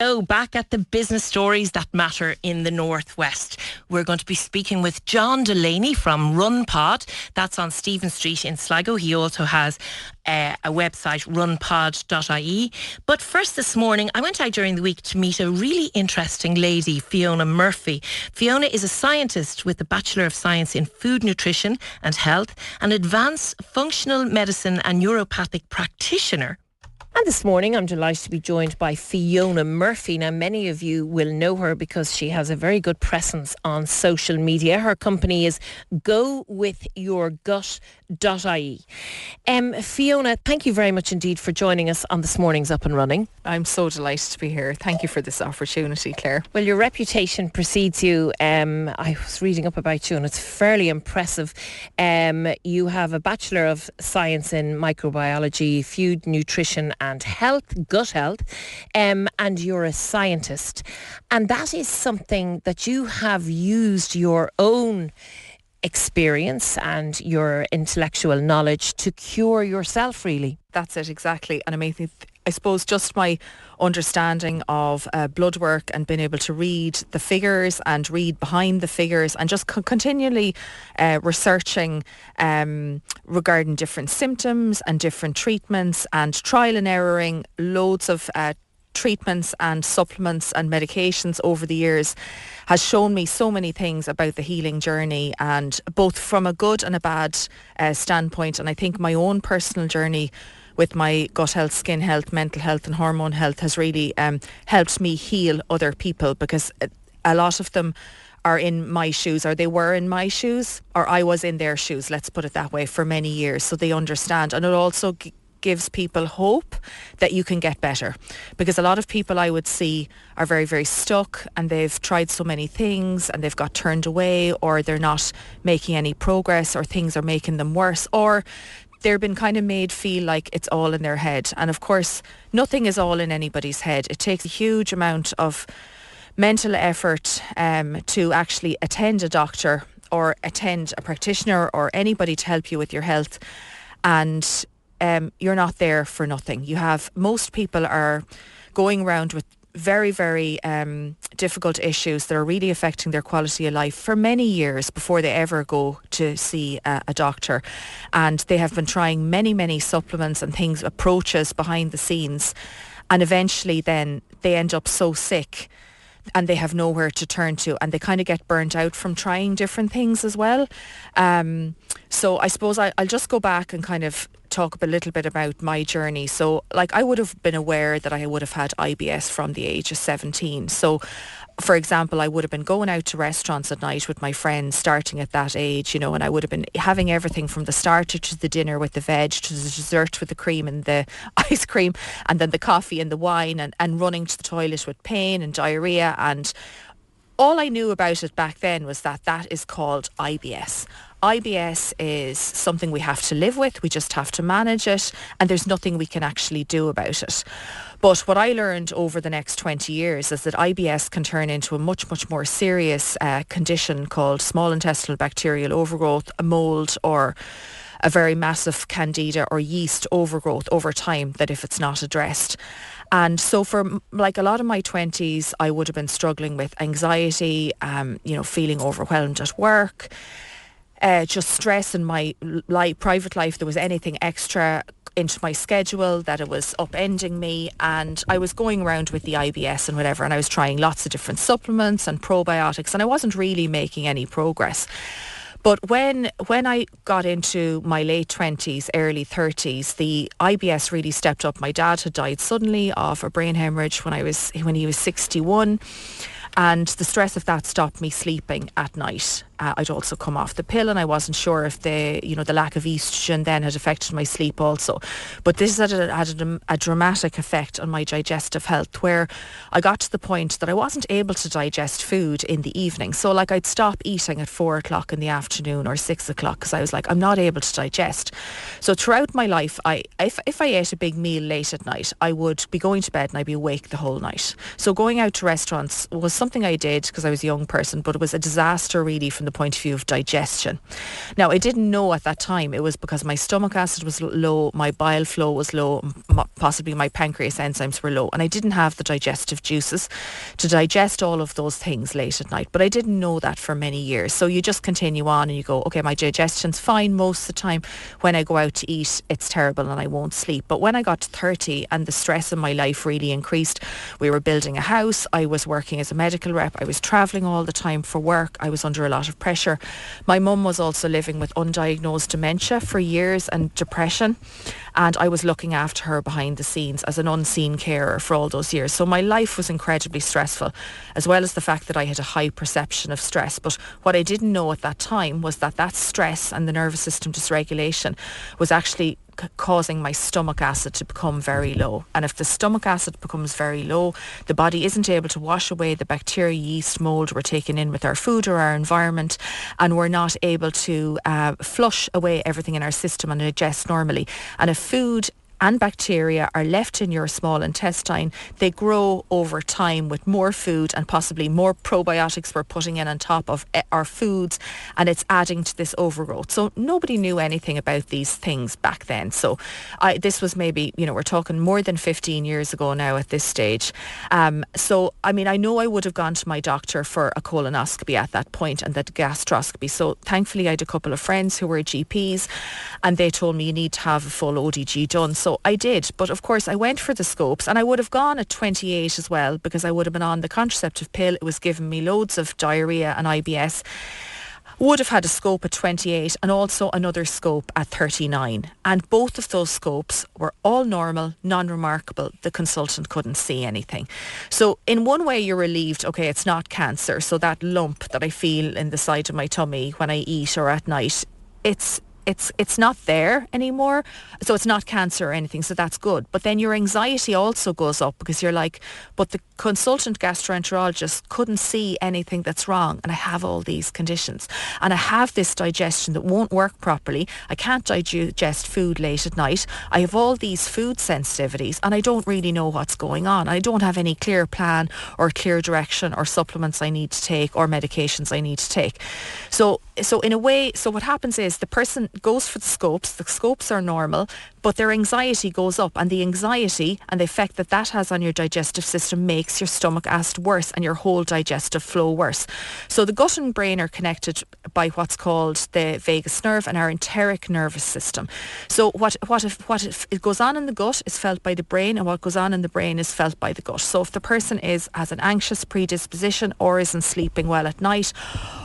So back at the business stories that matter in the Northwest. We're going to be speaking with John Delaney from RunPod. That's on Stephen Street in Sligo. He also has a website, runpod.ie. But first this morning, I went out during the week to meet a really interesting lady, Fiona Murphy. Fiona is a scientist with a Bachelor of Science in Food Nutrition and Health, an advanced functional medicine and neuropathic practitioner. And this morning I'm delighted to be joined by Fiona Murphy. Now, many of you will know her because she has a very good presence on social media. Her company is gowithyourgut.ie. Fiona, thank you very much indeed for joining us on this morning's Up and Running. I'm so delighted to be here. Thank you for this opportunity, Claire. Well, your reputation precedes you. I was reading up about you and it's fairly impressive. You have a Bachelor of Science in Microbiology, Food Nutrition and Health, Gut Health, and you're a scientist. And that is something that you have used your own experience and your intellectual knowledge to cure yourself, really. That's it, exactly. And I suppose just my understanding of blood work and being able to read the figures and read behind the figures and just continually researching regarding different symptoms and different treatments and trial and erroring loads of treatments and supplements and medications over the years has shown me so many things about the healing journey, and both from a good and a bad standpoint. And I think my own personal journey with my gut health, skin health, mental health and hormone health has really helped me heal other people, because a lot of them are in my shoes, or they were in my shoes, or I was in their shoes, let's put it that way, for many years. So they understand. And it also gives people hope that you can get better, because a lot of people I would see are very, very stuck, and they've tried so many things and they've got turned away, or they're not making any progress, or things are making them worse, or they've been kind of made feel like it's all in their head. And of course, nothing is all in anybody's head. It takes a huge amount of mental effort to actually attend a doctor or attend a practitioner or anybody to help you with your health. And you're not there for nothing. Most people are going around with very, very difficult issues that are really affecting their quality of life for many years before they ever go to see a doctor. And they have been trying many, many supplements and things, approaches behind the scenes. And eventually then they end up so sick and they have nowhere to turn to, and they kind of get burnt out from trying different things as well. So I suppose I'll just go back and kind of talk a little bit about my journey. So like, I would have been aware that I would have had IBS from the age of 17. So for example, I would have been going out to restaurants at night with my friends starting at that age, and I would have been having everything from the starter to the dinner with the veg to the dessert with the cream and the ice cream, and then the coffee and the wine, and running to the toilet with pain and diarrhea. And all I knew about it back then was that is called IBS. IBS is something we have to live with. We just have to manage it, and there's nothing we can actually do about it. But what I learned over the next 20 years is that IBS can turn into a much, much more serious condition called small intestinal bacterial overgrowth, a mold, or a very massive candida or yeast overgrowth over time, that if it's not addressed. And so for like a lot of my 20s, I would have been struggling with anxiety, feeling overwhelmed at work, just stress in my private life. There was anything extra into my schedule that it was upending me, and I was going around with the IBS and whatever, and I was trying lots of different supplements and probiotics, and I wasn't really making any progress. But when I got into my late 20s, early 30s, the IBS really stepped up. My dad had died suddenly of a brain hemorrhage when he was 61. And the stress of that stopped me sleeping at night. I'd also come off the pill, and I wasn't sure if the lack of estrogen then had affected my sleep also. But this had a dramatic effect on my digestive health, where I got to the point that I wasn't able to digest food in the evening. So like, I'd stop eating at 4 o'clock in the afternoon or 6 o'clock because I was like, I'm not able to digest. So throughout my life, if I ate a big meal late at night, I would be going to bed and I'd be awake the whole night. So going out to restaurants was something I did because I was a young person, but it was a disaster really from the point of view of digestion. Now, I didn't know at that time it was because my stomach acid was low, my bile flow was low, possibly my pancreas enzymes were low, and I didn't have the digestive juices to digest all of those things late at night. But I didn't know that for many years. So you just continue on and you go, okay, my digestion's fine most of the time. When I go out to eat, it's terrible and I won't sleep. But when I got to 30 and the stress in my life really increased, we were building a house, I was working as a medical rep, I was travelling all the time for work, I was under a lot of pressure. My mum was also living with undiagnosed dementia for years and depression, and I was looking after her behind the scenes as an unseen carer for all those years. So my life was incredibly stressful, as well as the fact that I had a high perception of stress. But what I didn't know at that time was that that stress and the nervous system dysregulation was actually causing my stomach acid to become very low. And if the stomach acid becomes very low, the body isn't able to wash away the bacteria, yeast, mold we're taking in with our food or our environment, and we're not able to flush away everything in our system and digest normally. And if food and bacteria are left in your small intestine, they grow over time with more food and possibly more probiotics we're putting in on top of our foods, and it's adding to this overgrowth. So nobody knew anything about these things back then. So this was maybe, we're talking more than 15 years ago now at this stage. So, I mean, I know I would have gone to my doctor for a colonoscopy at that point and that gastroscopy. So thankfully I had a couple of friends who were GPs and they told me you need to have a full ODG done. So I did, but of course I went for the scopes, and I would have gone at 28 as well because I would have been on the contraceptive pill. It was giving me loads of diarrhea and IBS. Would have had a scope at 28 and also another scope at 39. And both of those scopes were all normal, non-remarkable. The consultant couldn't see anything. So in one way you're relieved, okay, it's not cancer. So that lump that I feel in the side of my tummy when I eat or at night, it's not there anymore, so it's not cancer or anything, so that's good. But then your anxiety also goes up because you're like, but the consultant gastroenterologist couldn't see anything that's wrong, and I have all these conditions and I have this digestion that won't work properly. I can't digest food late at night. I have all these food sensitivities and I don't really know what's going on. I don't have any clear plan or clear direction or supplements I need to take or medications I need to take. So in a way, so what happens is the person goes for the scopes are normal, but their anxiety goes up, and the anxiety and the effect that has on your digestive system makes your stomach acid worse and your whole digestive flow worse. So the gut and brain are connected by what's called the vagus nerve and our enteric nervous system. So what if it goes on in the gut is felt by the brain, and what goes on in the brain is felt by the gut. So if the person has an anxious predisposition or isn't sleeping well at night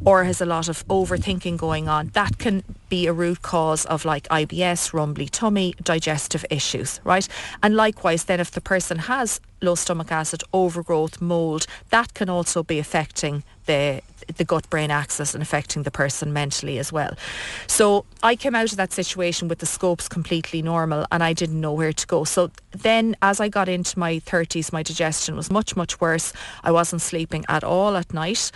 or has a lot of overthinking going on, that can be a root cause of like IBS, rumbly tummy, digestive issues, right? And likewise then if the person has low stomach acid, overgrowth, mold, that can also be affecting the gut-brain axis and affecting the person mentally as well. So I came out of that situation with the scopes completely normal and I didn't know where to go. So then as I got into my 30s, my digestion was much, much worse. I wasn't sleeping at all at night.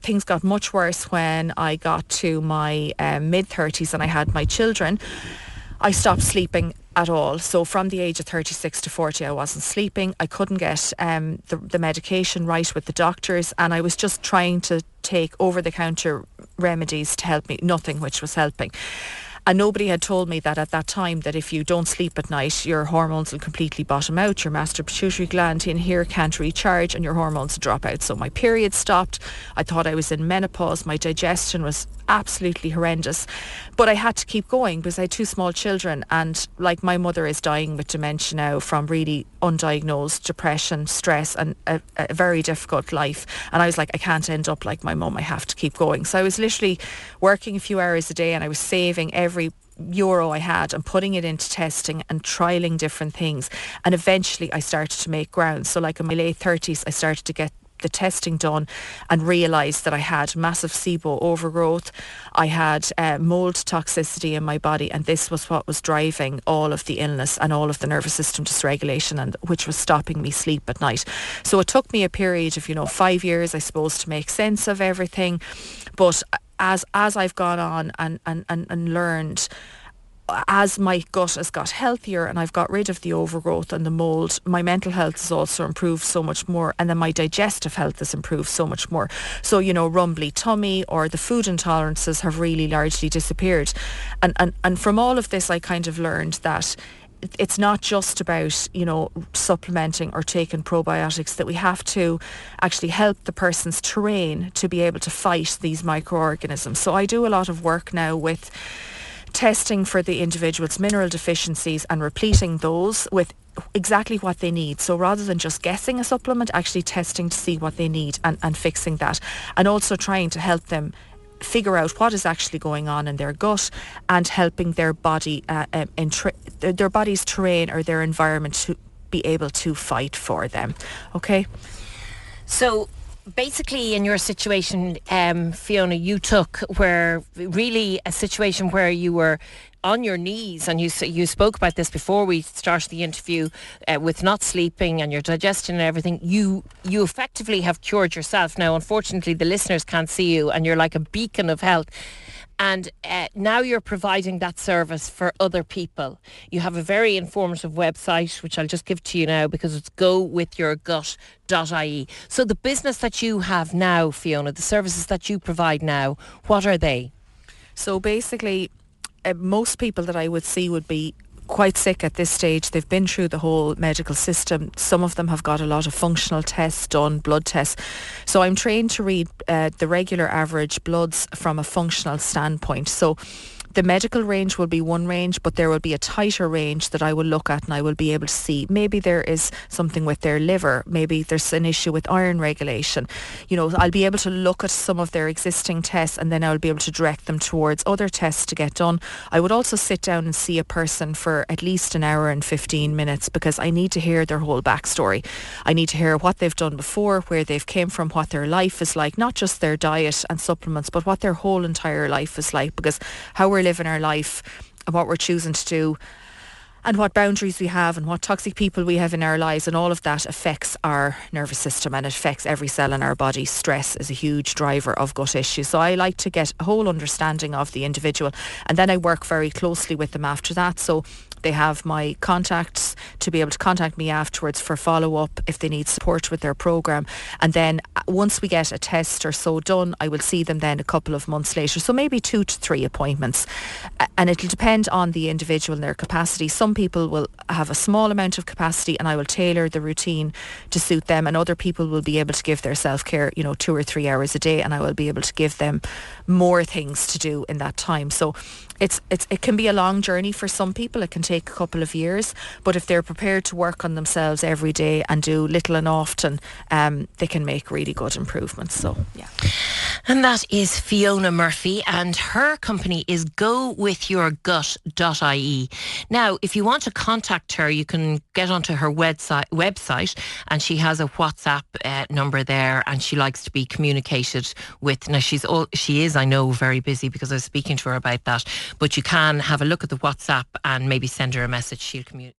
Things got much worse when I got to my mid-30s and I had my children. I stopped sleeping at all. So from the age of 36 to 40, I wasn't sleeping. I couldn't get the medication right with the doctors, and I was just trying to take over-the-counter remedies to help me, nothing which was helping. And nobody had told me that at that time that if you don't sleep at night, your hormones will completely bottom out. Your master pituitary gland in here can't recharge and your hormones will drop out. So my period stopped. I thought I was in menopause. My digestion was absolutely horrendous. But I had to keep going because I had two small children, and like my mother is dying with dementia now from really undiagnosed depression, stress, and a very difficult life. And I was like, I can't end up like my mum. I have to keep going. So I was literally working a few hours a day and I was saving every euro I had and putting it into testing and trialing different things. And eventually I started to make ground. So like in my late 30s, I started to get the testing done and realised that I had massive SIBO overgrowth. I had mold toxicity in my body, and this was what was driving all of the illness and all of the nervous system dysregulation, and which was stopping me sleep at night. So it took me a period of 5 years, I suppose, to make sense of everything. But as I've gone on and learned, as my gut has got healthier and I've got rid of the overgrowth and the mold, my mental health has also improved so much more, and then my digestive health has improved so much more. So, rumbly tummy or the food intolerances have really largely disappeared. And from all of this, I kind of learned that it's not just about, supplementing or taking probiotics, that we have to actually help the person's terrain to be able to fight these microorganisms. So I do a lot of work now with testing for the individual's mineral deficiencies and repleting those with exactly what they need. So rather than just guessing a supplement, actually testing to see what they need and fixing that. And also trying to help them figure out what is actually going on in their gut and helping their body, their body's terrain or their environment to be able to fight for them. Okay? So basically in your situation, Fiona, you took where really a situation where you were on your knees, and you spoke about this before we started the interview, with not sleeping and your digestion and everything. You effectively have cured yourself. Now, unfortunately, the listeners can't see you, and you're like a beacon of health. And now you're providing that service for other people. You have a very informative website, which I'll just give to you now because it's gowithyourgut.ie. So the business that you have now, Fiona, the services that you provide now, what are they? So basically, most people that I would see would be quite sick at this stage. They've been through the whole medical system. Some of them have got a lot of functional tests done, blood tests. So I'm trained to read the regular average bloods from a functional standpoint. So the medical range will be one range, but there will be a tighter range that I will look at, and I will be able to see maybe there is something with their liver, maybe there's an issue with iron regulation. I'll be able to look at some of their existing tests, and then I'll be able to direct them towards other tests to get done. I would also sit down and see a person for at least an hour and 15 minutes because I need to hear their whole backstory. I need to hear what they've done before, where they've came from, what their life is like, not just their diet and supplements, but what their whole entire life is like, because how we're living our life and what we're choosing to do and what boundaries we have and what toxic people we have in our lives, and all of that affects our nervous system and it affects every cell in our body. Stress is a huge driver of gut issues. So I like to get a whole understanding of the individual, and then I work very closely with them after that. So they have my contacts to be able to contact me afterwards for follow-up if they need support with their programme. And then once we get a test or so done, I will see them then a couple of months later. So maybe 2 to 3 appointments. And it'll depend on the individual and their capacity. Some people will have a small amount of capacity and I will tailor the routine to suit them. And other people will be able to give their self-care, 2 or 3 hours a day, and I will be able to give them more things to do in that time. So it can be a long journey for some people. It can take a couple of years, but if they're prepared to work on themselves every day and do little and often, they can make really good improvements. So yeah. And that is Fiona Murphy, and her company is gowithyourgut.ie. Now, if you want to contact her, you can get onto her website, and she has a WhatsApp number there, and she likes to be communicated with. Now, she is, I know, very busy because I was speaking to her about that, but you can have a look at the WhatsApp and maybe send her a message. She'll communicate.